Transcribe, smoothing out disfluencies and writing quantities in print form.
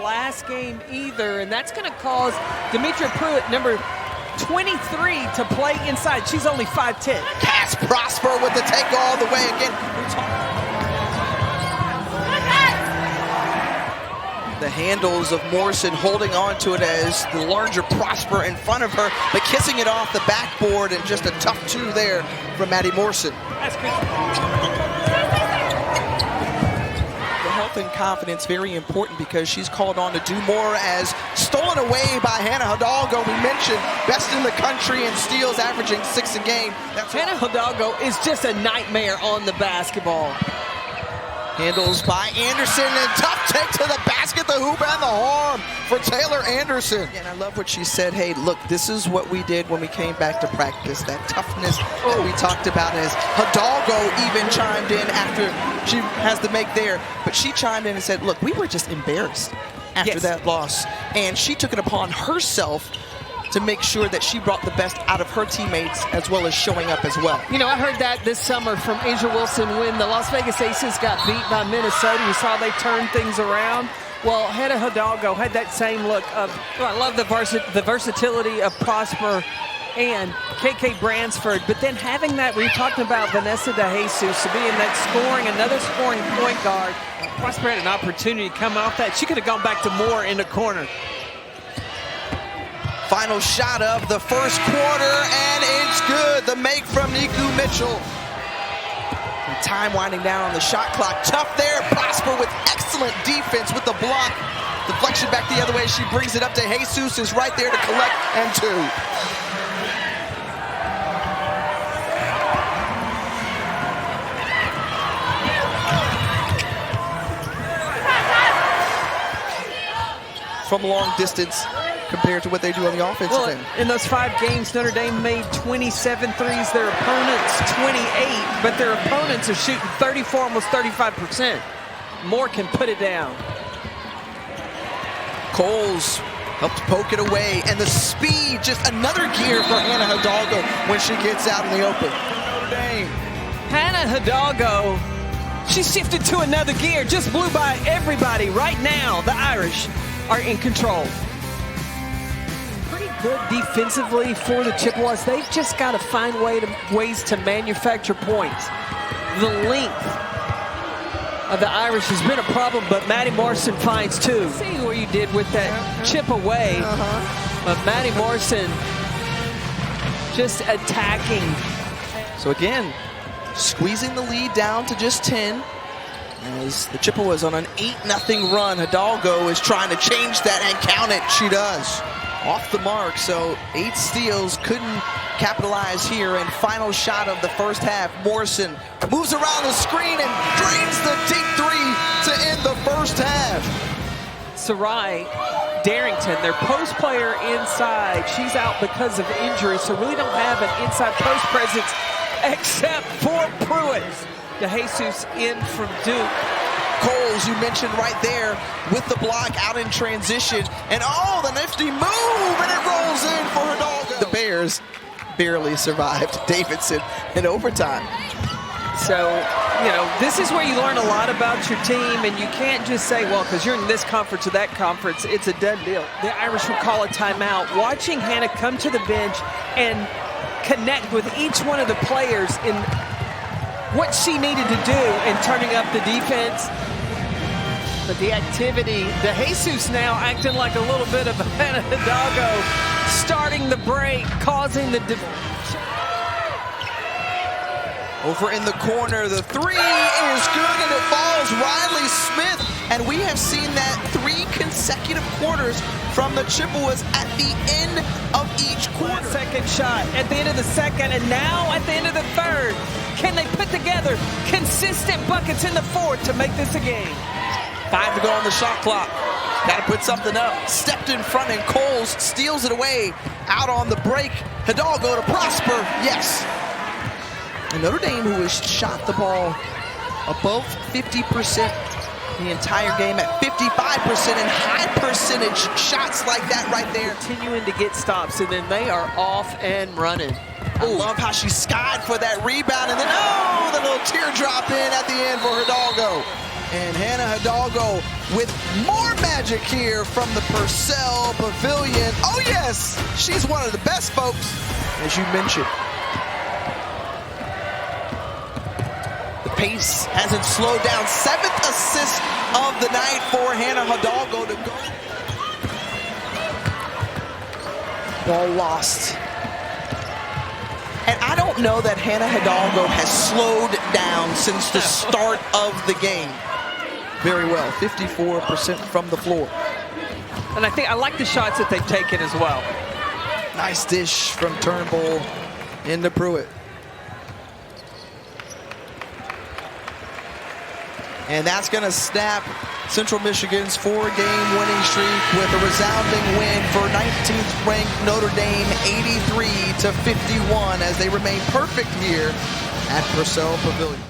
last game either, and that's going to cause Demetra Pruitt, number 23, to play inside. She's only 5'10". Cass Prosper with the take all the way again. The handles of Morrison holding on to it as the larger Prosper in front of her, but kissing it off the backboard, and just a tough two there from Maddie Morrison. That's good. The health and confidence very important because she's called on to do more, as stolen away by Hannah Hidalgo. We mentioned best in the country in steals, averaging 6 a game. Hannah Hidalgo is just a nightmare on the basketball. Handles by Anderson, and tough take to the basket, the hoop and the arm for Taylor Anderson. And I love what she said. Hey, look, this is what we did when we came back to practice. That toughness that we talked about, as Hidalgo even chimed in after she has the make there. But she chimed in and said, look, we were just embarrassed after that loss. And she took it upon herself to make sure that she brought the best out of her teammates, as well as showing up as well. You know, I heard that this summer from Asia Wilson when the Las Vegas Aces got beat by Minnesota. You saw they turned things around. Well, Hannah Hidalgo had that same look of, I love the versatility of Prosper and KK Bransford, but then having that, we talked about Vanessa DeJesus being that another scoring point guard. Prosper had an opportunity to come off that. She could have gone back to Moore in the corner. Final shot of the first quarter, and it's good. The make from Niku Mitchell. And time winding down on the shot clock. Tough there. Prosper with excellent defense with the block. Deflection back the other way. She brings it up to Jesus, is right there to collect, and 2. From long distance, compared to what they do on the offensive end. In those 5 games, Notre Dame made 27 threes, their opponents 28, but their opponents are shooting 34, almost 35%. Moore can put it down. Coles helps poke it away, and the speed, just another gear for Hannah Hidalgo when she gets out in the open. Notre Dame. Hannah Hidalgo, she shifted to another gear, just blew by everybody. Right now, the Irish are in control. Good defensively for the Chippewas. They've just got to find ways to manufacture points. The length of the Irish has been a problem, but Maddie Morrison finds 2. See what you did with that chip away. But Maddie Morrison just attacking. So again, squeezing the lead down to just 10. As the Chippewas on an 8-0 run. Hidalgo is trying to change that, and count it. She does. Off the mark, so 8 steals, couldn't capitalize here. And final shot of the first half, Morrison moves around the screen and drains the deep 3 to end the first half. Sarai Darrington, their post player inside, she's out because of injury, so really don't have an inside post presence except for Pruitt. DeJesus in from Duke. Coles, you mentioned right there with the block out in transition. And oh, the nifty move, and it rolls in for Hidalgo. The Bears barely survived Davidson in overtime. So, you know, this is where you learn a lot about your team, and you can't just say, well, because you're in this conference or that conference, it's a done deal. The Irish will call a timeout. Watching Hannah come to the bench and connect with each one of the players in what she needed to do in turning up the defense. But the activity, DeJesus now acting like a little bit of Hannah Hidalgo, starting the break, causing the... Over in the corner, the 3 is good, and it falls. Riley Smith, and we have seen that 3 consecutive quarters from the Chippewas at the end of each quarter. Second shot at the end of the second, and now at the end of the third. Can they put together consistent buckets in the fourth to make this a game? 5 to go on the shot clock. Got to put something up. Stepped in front, and Coles steals it away. Out on the break, Hidalgo to Prosper. Yes. And Notre Dame, who has shot the ball above 50% the entire game, at 55%, and high percentage shots like that right there. Continuing to get stops, and then they are off and running. I love how she skied for that rebound, and then, oh, the little teardrop in at the end for Hidalgo. And Hannah Hidalgo with more magic here from the Purcell Pavilion. Oh yes, she's one of the best, folks, as you mentioned. The pace hasn't slowed down. 7th assist of the night for Hannah Hidalgo to go. Ball lost. And I don't know that Hannah Hidalgo has slowed down since the start of the game. Very well, 54% from the floor. And I like the shots that they've taken as well. Nice dish from Turnbull into Pruitt. And that's going to snap Central Michigan's 4-game winning streak with a resounding win for 19th ranked Notre Dame, 83-51, as they remain perfect here at Purcell Pavilion.